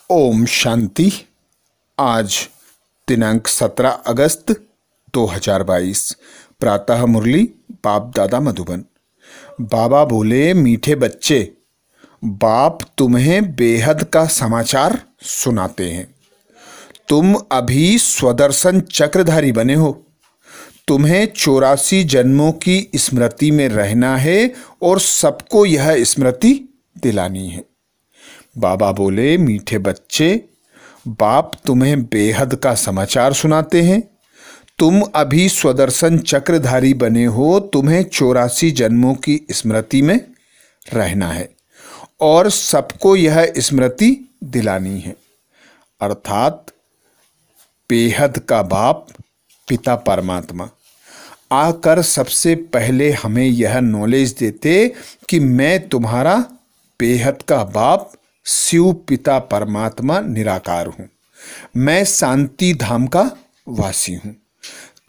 ओम शांति। आज दिनांक 17 अगस्त 2022 प्रातः मुरली बाप दादा मधुबन। बाबा बोले, मीठे बच्चे, बाप तुम्हें बेहद का समाचार सुनाते हैं। तुम अभी स्वदर्शन चक्रधारी बने हो। तुम्हें 84 जन्मों की स्मृति में रहना है और सबको यह स्मृति दिलानी है। बाबा बोले, मीठे बच्चे, बाप तुम्हें बेहद का समाचार सुनाते हैं। तुम अभी स्वदर्शन चक्रधारी बने हो। तुम्हें 84 जन्मों की स्मृति में रहना है और सबको यह स्मृति दिलानी है। अर्थात बेहद का बाप पिता परमात्मा आकर सबसे पहले हमें यह नॉलेज देते कि मैं तुम्हारा बेहद का बाप शिव पिता परमात्मा निराकार हूँ, मैं शांति धाम का वासी हूँ।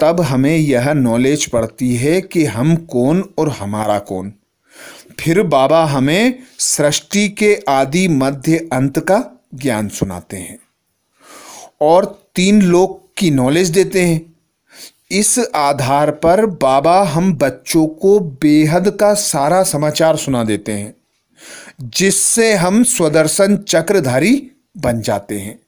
तब हमें यह नॉलेज पड़ती है कि हम कौन और हमारा कौन। फिर बाबा हमें सृष्टि के आदि मध्य अंत का ज्ञान सुनाते हैं और 3 लोक की नॉलेज देते हैं। इस आधार पर बाबा हम बच्चों को बेहद का सारा समाचार सुना देते हैं, जिससे हम स्वदर्शन चक्रधारी बन जाते हैं।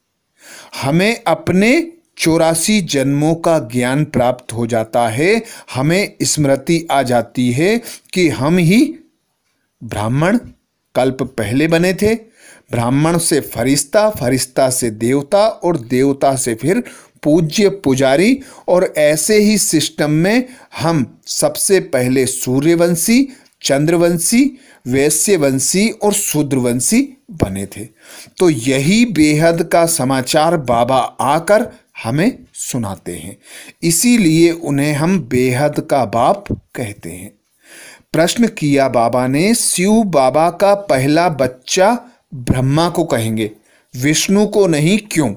हमें अपने 84 जन्मों का ज्ञान प्राप्त हो जाता है। हमें स्मृति आ जाती है कि हम ही ब्राह्मण कल्प पहले बने थे, ब्राह्मण से फरिश्ता, फरिश्ता से देवता और देवता से फिर पूज्य पुजारी, और ऐसे ही सिस्टम में हम सबसे पहले सूर्यवंशी, चंद्रवंशी, वैश्यवंशी और शूद्रवंशी बने थे। तो यही बेहद का समाचार बाबा आकर हमें सुनाते हैं, इसीलिए उन्हें हम बेहद का बाप कहते हैं। प्रश्न किया बाबा ने, शिव बाबा का पहला बच्चा ब्रह्मा को कहेंगे, विष्णु को नहीं, क्यों?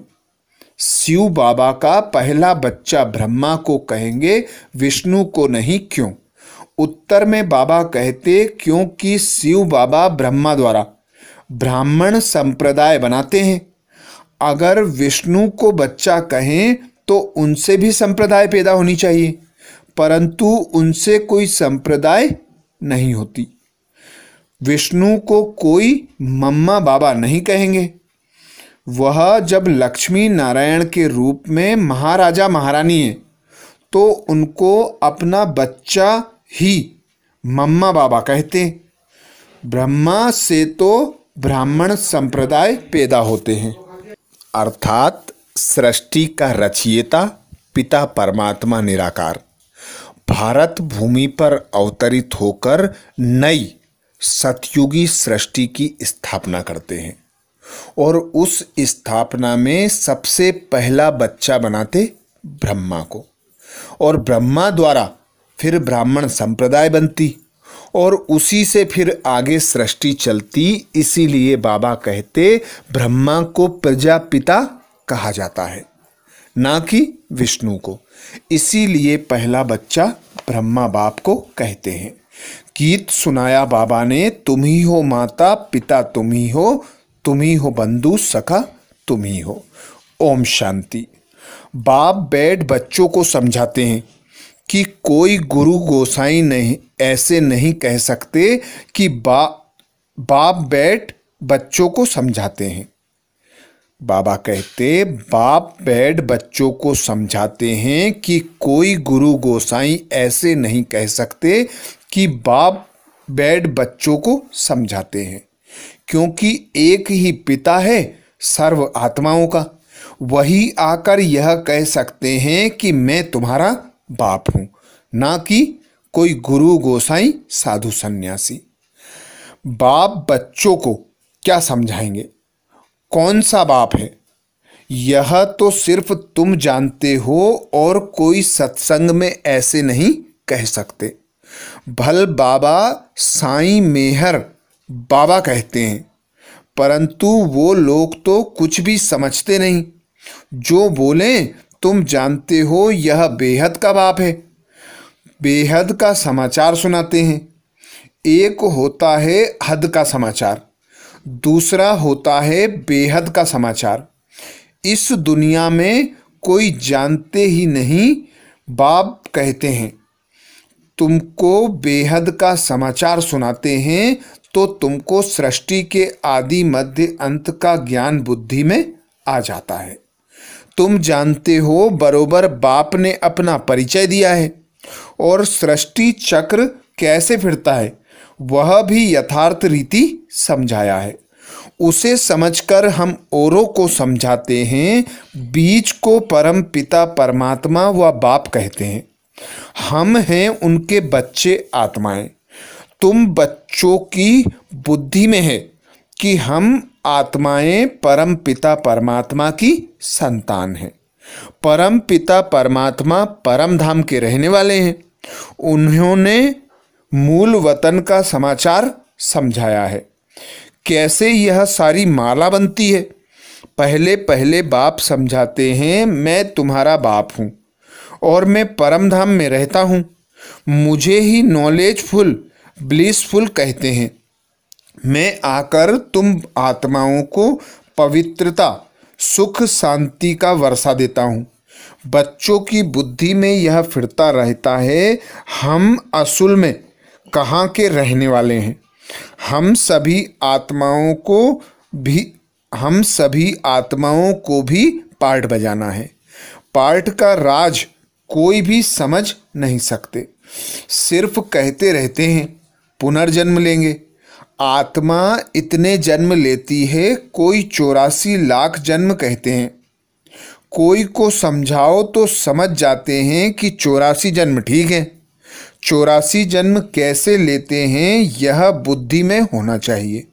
शिव बाबा का पहला बच्चा ब्रह्मा को कहेंगे, विष्णु को नहीं, क्यों? उत्तर में बाबा कहते, क्योंकि शिव बाबा ब्रह्मा द्वारा ब्राह्मण संप्रदाय बनाते हैं। अगर विष्णु को बच्चा कहें तो उनसे भी संप्रदाय पैदा होनी चाहिए, परंतु उनसे कोई संप्रदाय नहीं होती। विष्णु को कोई मम्मा बाबा नहीं कहेंगे। वह जब लक्ष्मी नारायण के रूप में महाराजा महारानी है तो उनको अपना बच्चा ही मम्मा बाबा कहते हैं। ब्रह्मा से तो ब्राह्मण संप्रदाय पैदा होते हैं। अर्थात सृष्टि का रचयिता पिता परमात्मा निराकार भारत भूमि पर अवतरित होकर नई सतयुगी सृष्टि की स्थापना करते हैं और उस स्थापना में सबसे पहला बच्चा बनाते ब्रह्मा को, और ब्रह्मा द्वारा फिर ब्राह्मण संप्रदाय बनती और उसी से फिर आगे सृष्टि चलती। इसीलिए बाबा कहते, ब्रह्मा को प्रजापिता कहा जाता है, ना कि विष्णु को। इसीलिए पहला बच्चा ब्रह्मा बाप को कहते हैं। गीत सुनाया बाबा ने, तुम ही हो माता पिता, तुम ही हो बंधु सखा, तुम ही हो। ओम शांति। बाप बैठ बच्चों को समझाते हैं कि कोई गुरु गोसाई नहीं ऐसे नहीं कह सकते कि बाप बैठ बच्चों को समझाते हैं। बाबा कहते, बाप बैठ बच्चों को समझाते हैं कि कोई गुरु गोसाई ऐसे नहीं कह सकते कि बाप बैठ बच्चों को समझाते हैं, क्योंकि एक ही पिता है सर्व आत्माओं का। वही आकर यह कह सकते हैं कि मैं तुम्हारा बाप हूं, ना कि कोई गुरु गोसाई साधु सन्यासी। बाप बच्चों को क्या समझाएंगे? कौन सा बाप है यह तो सिर्फ तुम जानते हो और कोई सत्संग में ऐसे नहीं कह सकते। भल बाबा साईं मेहर बाबा कहते हैं, परंतु वो लोग तो कुछ भी समझते नहीं। जो बोले तुम जानते हो यह बेहद का बाप है, बेहद का समाचार सुनाते हैं। एक होता है हद का समाचार, दूसरा होता है बेहद का समाचार। इस दुनिया में कोई जानते ही नहीं, बाप कहते हैं तुमको बेहद का समाचार सुनाते हैं तो तुमको सृष्टि के आदि मध्य अंत का ज्ञान बुद्धि में आ जाता है। तुम जानते हो बरोबर बाप ने अपना परिचय दिया है और सृष्टि चक्र कैसे फिरता है वह भी यथार्थ रीति समझाया है। उसे समझकर हम औरों को समझाते हैं। बीज को परम पिता परमात्मा व बाप कहते हैं। हम हैं उनके बच्चे आत्माएं। तुम बच्चों की बुद्धि में है कि हम आत्माएं परम पिता परमात्मा की संतान हैं। परम पिता परमात्मा परम धाम के रहने वाले हैं। उन्होंने मूल वतन का समाचार समझाया है, कैसे यह सारी माला बनती है। पहले पहले बाप समझाते हैं मैं तुम्हारा बाप हूँ और मैं परम धाम में रहता हूँ। मुझे ही नॉलेजफुल ब्लिसफुल कहते हैं। मैं आकर तुम आत्माओं को पवित्रता सुख शांति का वर्षा देता हूँ। बच्चों की बुद्धि में यह फिरता रहता है, हम असल में कहाँ के रहने वाले हैं। हम सभी आत्माओं को भी पार्ट बजाना है। पार्ट का राज कोई भी समझ नहीं सकते, सिर्फ कहते रहते हैं पुनर्जन्म लेंगे। आत्मा इतने जन्म लेती है, कोई 84 लाख जन्म कहते हैं। कोई को समझाओ तो समझ जाते हैं कि 84 जन्म ठीक है। 84 जन्म कैसे लेते हैं यह बुद्धि में होना चाहिए।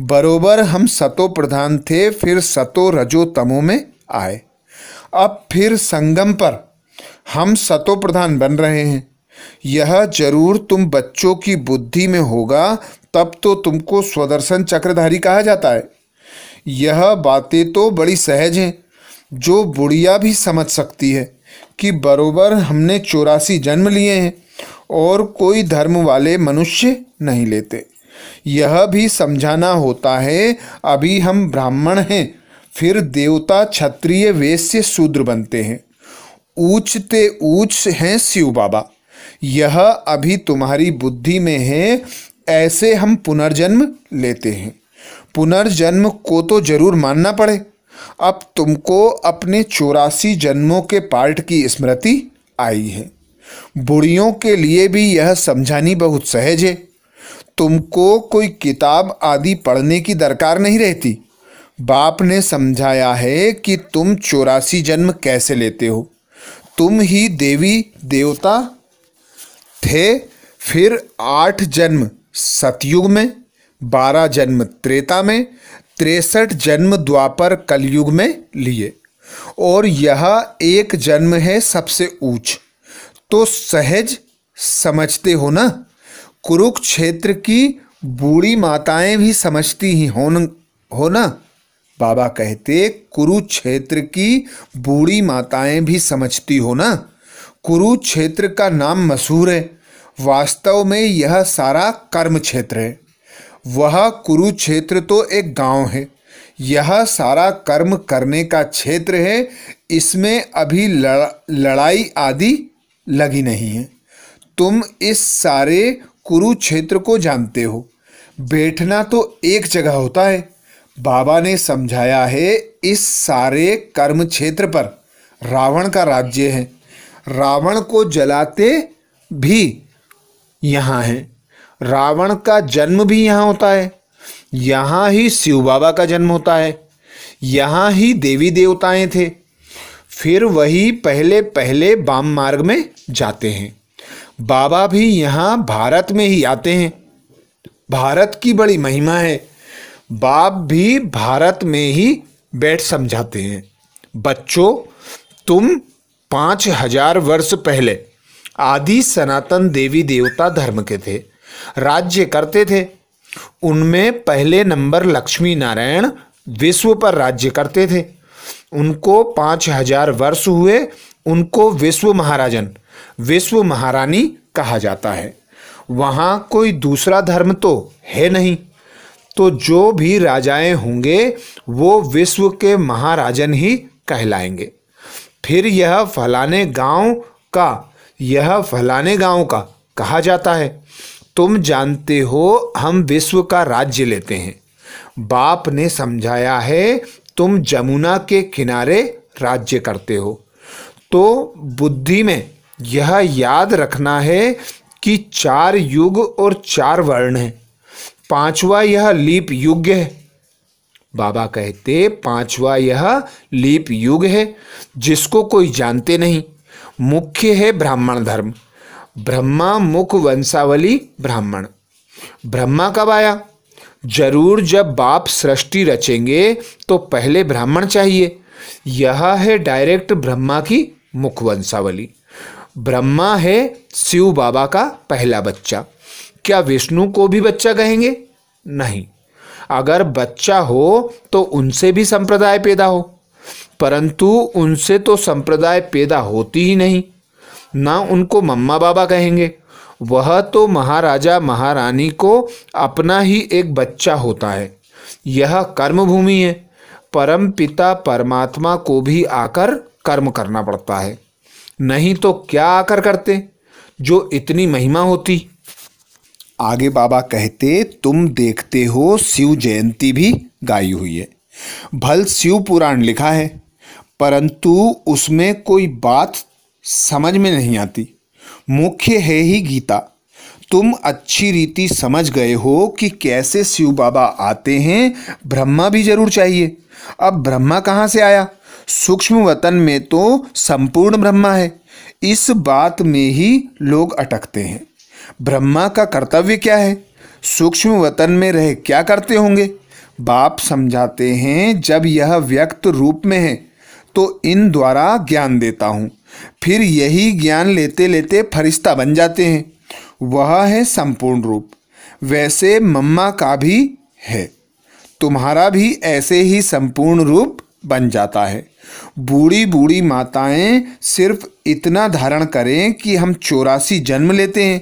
बरोबर हम सतो प्रधान थे, फिर सतो रजो तमो में आए। अब फिर संगम पर हम सतो प्रधान बन रहे हैं। यह जरूर तुम बच्चों की बुद्धि में होगा, तब तो तुमको स्वदर्शन चक्रधारी कहा जाता है। यह बातें तो बड़ी सहज हैं, जो बुढ़िया भी समझ सकती है कि बरोबर हमने 84 जन्म लिए हैं और कोई धर्म वाले मनुष्य नहीं लेते। यह भी समझाना होता है अभी हम ब्राह्मण हैं, फिर देवता क्षत्रिय वैश्य शूद्र बनते हैं। ऊंचते ऊंच हैं शिव बाबा। यह अभी तुम्हारी बुद्धि में है। ऐसे हम पुनर्जन्म लेते हैं। पुनर्जन्म को तो जरूर मानना पड़े। अब तुमको अपने 84 जन्मों के पार्ट की स्मृति आई है। बुढ़ियों के लिए भी यह समझानी बहुत सहज है। तुमको कोई किताब आदि पढ़ने की दरकार नहीं रहती। बाप ने समझाया है कि तुम 84 जन्म कैसे लेते हो। तुम ही देवी देवता थे, फिर 8 जन्म सतयुग में, 12 जन्म त्रेता में, 63 जन्म द्वापर कलयुग में लिए और यह एक जन्म है सबसे ऊंच। तो सहज समझते हो ना। कुरुक्षेत्र की बूढ़ी माताएं भी समझती ही हो ना। बाबा कहते कुरुक्षेत्र की बूढ़ी माताएं भी समझती हो ना। कुरुक्षेत्र का नाम मशहूर है, वास्तव में यह सारा कर्म क्षेत्र है। वह कुरुक्षेत्र तो एक गांव है, यह सारा कर्म करने का क्षेत्र है। इसमें अभी लड़ाई आदि लगी नहीं है। तुम इस सारे कुरुक्षेत्र को जानते हो। बैठना तो एक जगह होता है। बाबा ने समझाया है इस सारे कर्म क्षेत्र पर रावण का राज्य है। रावण को जलाते भी यहाँ है। रावण का जन्म भी यहाँ होता है। यहाँ ही शिव बाबा का जन्म होता है। यहाँ ही देवी देवताएं थे। फिर वही पहले पहले वाम मार्ग में जाते हैं। बाबा भी यहाँ भारत में ही आते हैं। भारत की बड़ी महिमा है। बाप भी भारत में ही बैठ समझाते हैं। बच्चों, तुम 5000 वर्ष पहले आदि सनातन देवी देवता धर्म के थे, राज्य करते थे। उनमें पहले नंबर लक्ष्मी नारायण विश्व पर राज्य करते थे। उनको 5000 वर्ष हुए। उनको विश्व महाराजन, विश्व महारानी कहा जाता है। वहाँ कोई दूसरा धर्म तो है नहीं। तो जो भी राजाएं होंगे वो विश्व के महाराजन ही कहलाएंगे। फिर यह फलाने गांव का कहा जाता है। तुम जानते हो हम विश्व का राज्य लेते हैं। बाप ने समझाया है तुम जमुना के किनारे राज्य करते हो। तो बुद्धि में यह याद रखना है कि 4 युग और 4 वर्ण हैं। 5वां यह लीप युग है। बाबा कहते 5वां यह लीप युग है जिसको कोई जानते नहीं। मुख्य है ब्राह्मण धर्म। ब्रह्मा मुख वंशावली ब्राह्मण। ब्रह्मा कब आया? जरूर जब बाप सृष्टि रचेंगे तो पहले ब्राह्मण चाहिए। यह है डायरेक्ट ब्रह्मा की मुख वंशावली। ब्रह्मा है शिव बाबा का पहला बच्चा। क्या विष्णु को भी बच्चा कहेंगे? नहीं। अगर बच्चा हो तो उनसे भी संप्रदाय पैदा हो, परंतु उनसे तो संप्रदाय पैदा होती ही नहीं। ना उनको मम्मा बाबा कहेंगे। वह तो महाराजा महारानी को अपना ही एक बच्चा होता है। यह कर्म भूमि है। परम पिता परमात्मा को भी आकर कर्म करना पड़ता है, नहीं तो क्या आकर करते जो इतनी महिमा होती। आगे बाबा कहते तुम देखते हो शिव जयंती भी गाई हुई है। भल शिव पुराण लिखा है, परंतु उसमें कोई बात समझ में नहीं आती। मुख्य है ही गीता। तुम अच्छी रीति समझ गए हो कि कैसे शिव बाबा आते हैं। ब्रह्मा भी जरूर चाहिए। अब ब्रह्मा कहाँ से आया? सूक्ष्म वतन में तो संपूर्ण ब्रह्मा है। इस बात में ही लोग अटकते हैं। ब्रह्मा का कर्तव्य क्या है? सूक्ष्म वतन में रह क्या करते होंगे? बाप समझाते हैं जब यह व्यक्त रूप में है तो इन द्वारा ज्ञान देता हूँ। फिर यही ज्ञान लेते लेते फरिश्ता बन जाते हैं। वह है संपूर्ण रूप। वैसे मम्मा का भी है, तुम्हारा भी ऐसे ही संपूर्ण रूप बन जाता है। बूढ़ी बूढ़ी माताएं सिर्फ इतना धारण करें कि हम 84 जन्म लेते हैं।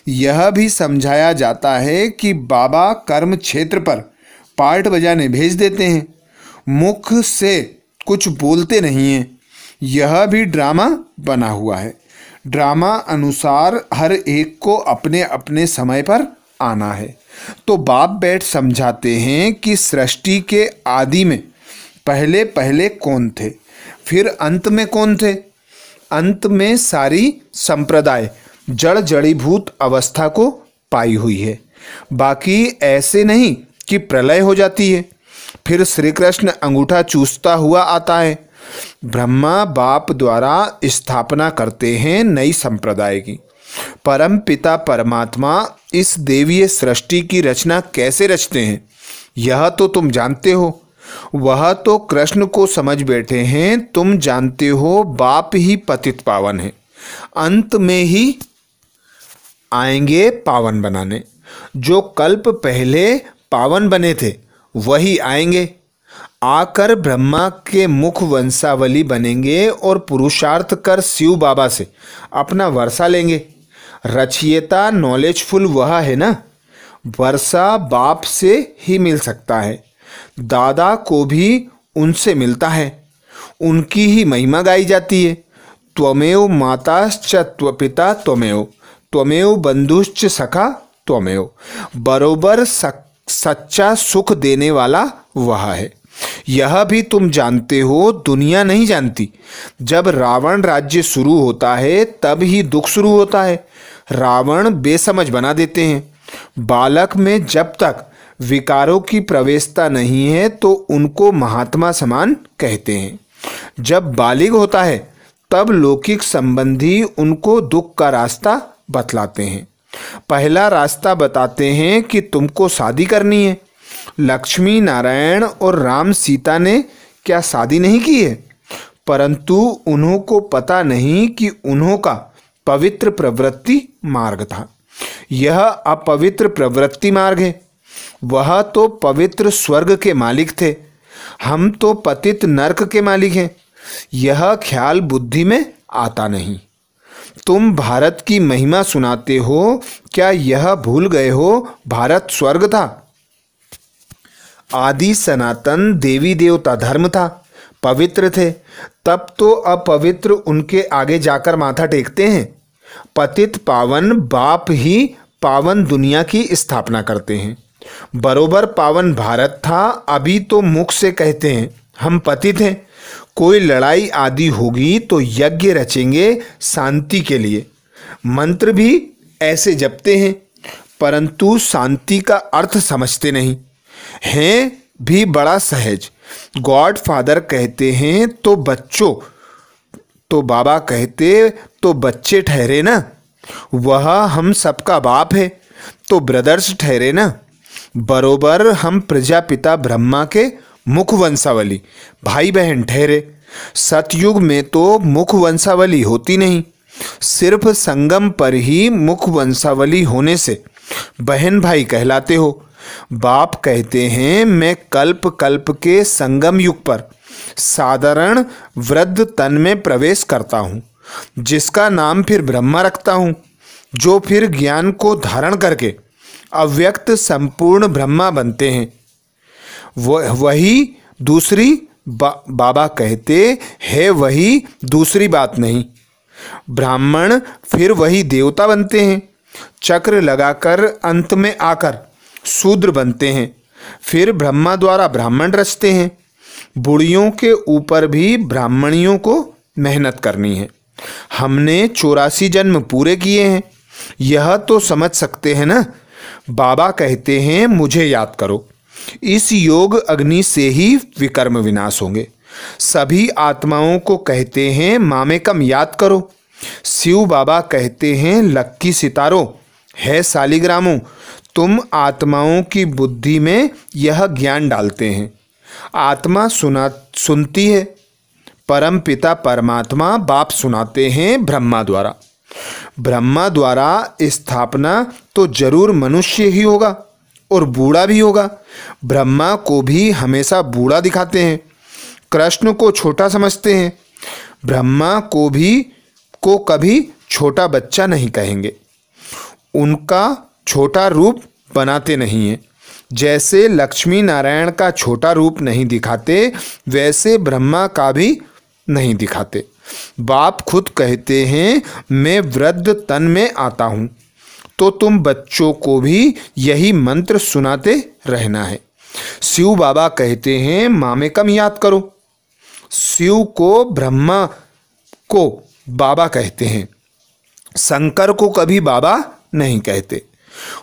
यह भी समझाया जाता है कि बाबा कर्म क्षेत्र पर पार्ट बजाने भेज देते हैं। मुख से कुछ बोलते नहीं हैं। यह भी ड्रामा बना हुआ है। ड्रामा अनुसार हर एक को अपने अपने समय पर आना है। तो बाप बैठ समझाते हैं कि सृष्टि के आदि में पहले पहले कौन थे, फिर अंत में कौन थे। अंत में सारी संप्रदाय जड़ जड़ीभूत अवस्था को पाई हुई है। बाकी ऐसे नहीं कि प्रलय हो जाती है फिर श्री कृष्ण अंगूठा चूसता हुआ आता है। ब्रह्मा बाप द्वारा स्थापना करते हैं नई संप्रदाय की। परम पिता परमात्मा इस देवीय सृष्टि की रचना कैसे रचते हैं यह तो तुम जानते हो। वह तो कृष्ण को समझ बैठे हैं। तुम जानते हो बाप ही पतित पावन है। अंत में ही आएंगे पावन बनाने। जो कल्प पहले पावन बने थे वही आएंगे। आकर ब्रह्मा के मुख वंशावली बनेंगे और पुरुषार्थ कर शिव बाबा से अपना वर्षा लेंगे। रचयिता नॉलेजफुल वह है ना। वर्षा बाप से ही मिल सकता है। दादा को भी उनसे मिलता है। उनकी ही महिमा गाई जाती है। त्वमेव माताश्च त्वपिता त्वमेव त्वमेव बंधुश्च सखा त्वमेव। बरोबर सच्चा सुख देने वाला वह है। यह भी तुम जानते हो, दुनिया नहीं जानती। जब रावण राज्य शुरू होता है तब ही दुख शुरू होता है। रावण बेसमझ बना देते हैं। बालक में जब तक विकारों की प्रवेशता नहीं है तो उनको महात्मा समान कहते हैं। जब बालिग होता है तब लौकिक संबंधी उनको दुख का रास्ता बतलाते हैं। पहला रास्ता बताते हैं कि तुमको शादी करनी है। लक्ष्मी नारायण और राम सीता ने क्या शादी नहीं की है, परंतु उन्हों को पता नहीं कि उन्हों का पवित्र प्रवृत्ति मार्ग था। यह अपवित्र प्रवृत्ति मार्ग है। वह तो पवित्र स्वर्ग के मालिक थे, हम तो पतित नरक के मालिक हैं। यह ख्याल बुद्धि में आता नहीं। तुम भारत की महिमा सुनाते हो, क्या यह भूल गए हो भारत स्वर्ग था? आदि सनातन देवी देवता धर्म था, पवित्र थे, तब तो अपवित्र उनके आगे जाकर माथा टेकते हैं। पतित पावन बाप ही पावन दुनिया की स्थापना करते हैं। बरोबर पावन भारत था, अभी तो मुख से कहते हैं हम पतित हैं। कोई लड़ाई आदि होगी तो यज्ञ रचेंगे शांति के लिए, मंत्र भी ऐसे जपते हैं, परंतु शांति का अर्थ समझते नहीं हैं। भी बड़ा सहज गॉड फादर कहते हैं तो बच्चों, तो बाबा कहते तो बच्चे ठहरे ना। वह हम सबका बाप है तो ब्रदर्स ठहरे ना। बरोबर हम प्रजापिता ब्रह्मा के मुख वंशावली भाई बहन ठहरे। सतयुग में तो मुख वंशावली होती नहीं, सिर्फ संगम पर ही मुख वंशावली होने से बहन भाई कहलाते हो। बाप कहते हैं मैं कल्प कल्प के संगम युग पर साधारण वृद्ध तन में प्रवेश करता हूँ, जिसका नाम फिर ब्रह्मा रखता हूँ, जो फिर ज्ञान को धारण करके अव्यक्त संपूर्ण ब्रह्मा बनते हैं। वही दूसरी बाबा कहते हैं वही दूसरी बात नहीं। ब्राह्मण फिर वही देवता बनते हैं, चक्र लगाकर अंत में आकर शूद्र बनते हैं, फिर ब्रह्मा द्वारा ब्राह्मण रचते हैं। बुढ़ियों के ऊपर भी ब्राह्मणियों को मेहनत करनी है। हमने 84 जन्म पूरे किए हैं, यह तो समझ सकते हैं ना। बाबा कहते हैं मुझे याद करो, इस योग अग्नि से ही विकर्म विनाश होंगे। सभी आत्माओं को कहते हैं मामेकम याद करो। शिव बाबा कहते हैं लक्की सितारों है सालिग्रामों, तुम आत्माओं की बुद्धि में यह ज्ञान डालते हैं। आत्मा सुनती है, परम पिता परमात्मा बाप सुनाते हैं ब्रह्मा द्वारा। ब्रह्मा द्वारा स्थापना तो जरूर मनुष्य ही होगा और बूढ़ा भी होगा। ब्रह्मा को भी हमेशा बूढ़ा दिखाते हैं, कृष्ण को छोटा समझते हैं। ब्रह्मा को कभी छोटा बच्चा नहीं कहेंगे, उनका छोटा रूप बनाते नहीं हैं। जैसे लक्ष्मी नारायण का छोटा रूप नहीं दिखाते, वैसे ब्रह्मा का भी नहीं दिखाते। बाप खुद कहते हैं मैं वृद्ध तन में आता हूँ, तो तुम बच्चों को भी यही मंत्र सुनाते रहना है। शिव बाबा कहते हैं मामेकम याद करो। शिव को ब्रह्मा को बाबा कहते हैं, शंकर को कभी बाबा नहीं कहते,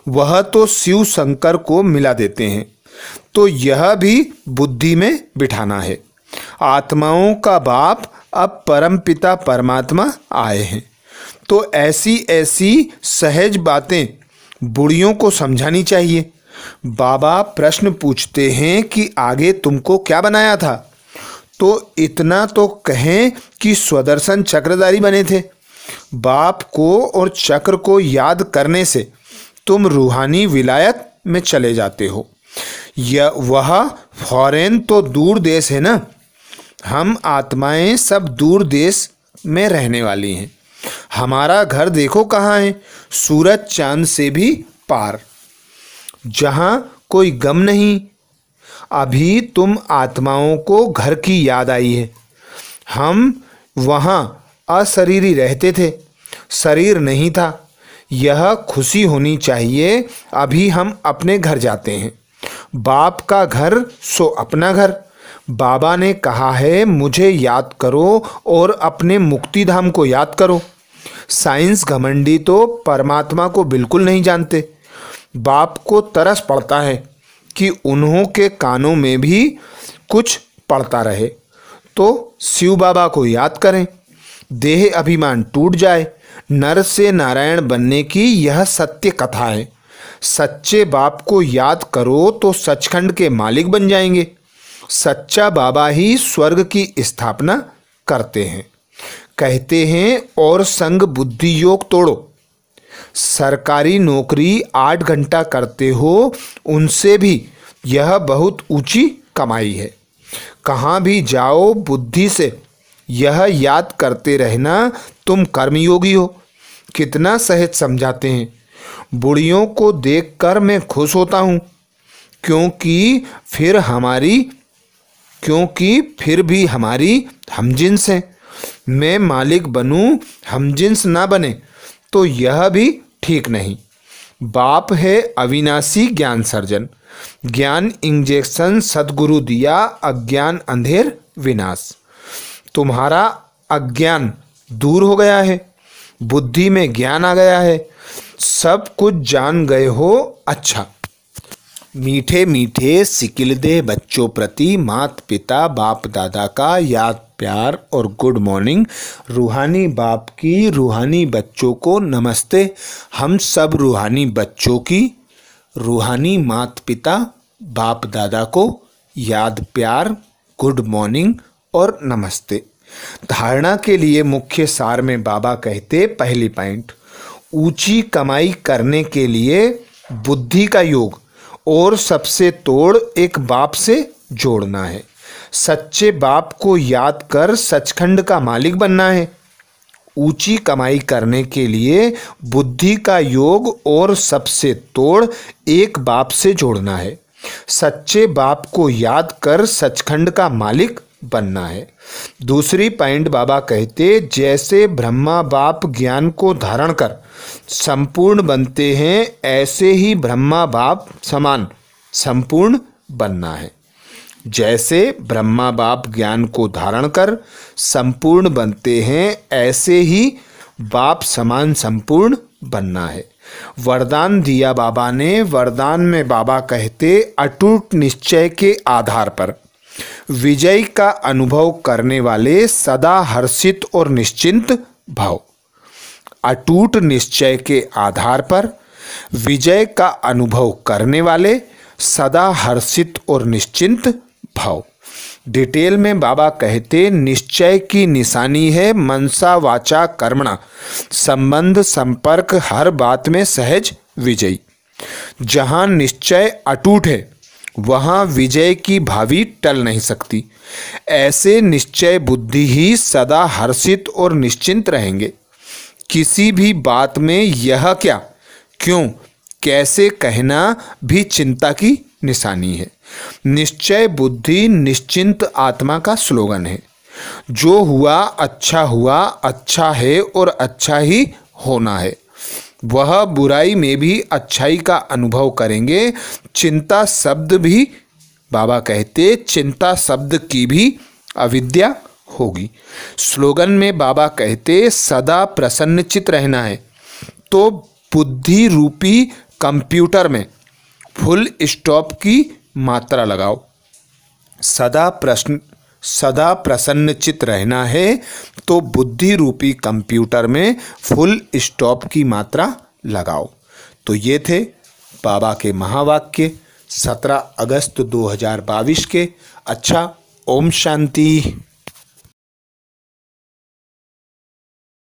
वह तो शिव शंकर को मिला देते हैं। तो यह भी बुद्धि में बिठाना है। आत्माओं का बाप अब परम पिता परमात्मा आए हैं, तो ऐसी ऐसी सहज बातें बुढ़ियों को समझानी चाहिए। बाबा प्रश्न पूछते हैं कि आगे तुमको क्या बनाया था, तो इतना तो कहें कि स्वदर्शन चक्रधारी बने थे। बाप को और चक्र को याद करने से तुम रूहानी विलायत में चले जाते हो। वह फॉरेन तो दूर देश है ना, हम आत्माएं सब दूर देश में रहने वाली हैं। हमारा घर देखो कहाँ है, सूरज चांद से भी पार, जहाँ कोई गम नहीं। अभी तुम आत्माओं को घर की याद आई है। हम वहाँ अशरीरी रहते थे, शरीर नहीं था। यह खुशी होनी चाहिए। अभी हम अपने घर जाते हैं। बाप का घर सो अपना घर। बाबा ने कहा है मुझे याद करो और अपने मुक्ति धाम को याद करो। साइंस घमंडी तो परमात्मा को बिल्कुल नहीं जानते। बाप को तरस पड़ता है कि उन्हों के कानों में भी कुछ पड़ता रहे, तो शिव बाबा को याद करें। देह अभिमान टूट जाए। नर से नारायण बनने की यह सत्य कथा है। सच्चे बाप को याद करो तो सचखंड के मालिक बन जाएंगे। सच्चा बाबा ही स्वर्ग की स्थापना करते हैं। कहते हैं और संग बुद्धि योग तोड़ो। सरकारी नौकरी 8 घंटा करते हो, उनसे भी यह बहुत ऊंची कमाई है। कहाँ भी जाओ बुद्धि से यह याद करते रहना तुम कर्मयोगी हो। कितना सहज समझाते हैं। बुढ़ियों को देखकर मैं खुश होता हूँ, क्योंकि फिर भी हमारी हमजिन्स हैं। मैं मालिक बनूं, हमजिन्स ना बने तो यह भी ठीक नहीं। बाप है अविनाशी ज्ञान सर्जन, ज्ञान इंजेक्शन सद्गुरु दिया, अज्ञान अंधेर विनाश। तुम्हारा अज्ञान दूर हो गया है, बुद्धि में ज्ञान आ गया है, सब कुछ जान गए हो। अच्छा, मीठे मीठे सिकिल दे बच्चों प्रति माता पिता बाप दादा का याद प्यार और गुड मॉर्निंग। रूहानी बाप की रूहानी बच्चों को नमस्ते। हम सब रूहानी बच्चों की रूहानी माता पिता बाप दादा को याद प्यार, गुड मॉर्निंग और नमस्ते। धारणा के लिए मुख्य सार में बाबा कहते, पहली पॉइंट, ऊंची कमाई करने के लिए बुद्धि का योग और सबसे तोड़ एक बाप से जोड़ना है। सच्चे बाप को याद कर सचखंड का मालिक बनना है। ऊंची कमाई करने के लिए बुद्धि का योग और सबसे तोड़ एक बाप से जोड़ना है। सच्चे बाप को याद कर सचखंड का मालिक बनना है। दूसरी पॉइंट बाबा कहते, जैसे ब्रह्मा बाप ज्ञान को धारण कर संपूर्ण बनते हैं, ऐसे ही ब्रह्मा बाप समान संपूर्ण बनना है। जैसे ब्रह्मा बाप ज्ञान को धारण कर संपूर्ण बनते हैं, ऐसे ही बाप समान संपूर्ण बनना है। वरदान दिया बाबा ने। वरदान में बाबा कहते, अटूट निश्चय के आधार पर विजय का अनुभव करने वाले सदा हर्षित और निश्चिंत भाव। अटूट निश्चय के आधार पर विजय का अनुभव करने वाले सदा हर्षित और निश्चिंत भाव। डिटेल में बाबा कहते, निश्चय की निशानी है मनसा वाचा कर्मणा, संबंध संपर्क हर बात में सहज विजयी। जहां निश्चय अटूट है वहां विजय की भावी टल नहीं सकती। ऐसे निश्चय बुद्धि ही सदा हर्षित और निश्चिंत रहेंगे। किसी भी बात में यह क्या, क्यों, कैसे कहना भी चिंता की निशानी है। निश्चय बुद्धि निश्चिंत आत्मा का स्लोगन है। जो हुआ, अच्छा है और अच्छा ही होना है। वह बुराई में भी अच्छाई का अनुभव करेंगे। चिंता शब्द भी बाबा कहते, चिंता शब्द की भी अविद्या होगी। स्लोगन में बाबा कहते, सदा प्रसन्नचित रहना है तो बुद्धि रूपी कंप्यूटर में फुल स्टॉप की मात्रा लगाओ। सदा प्रसन्नचित रहना है तो बुद्धि रूपी कंप्यूटर में फुल स्टॉप की मात्रा लगाओ। तो ये थे बाबा के महावाक्य 17 अगस्त 2022 के। अच्छा, ओम शांति।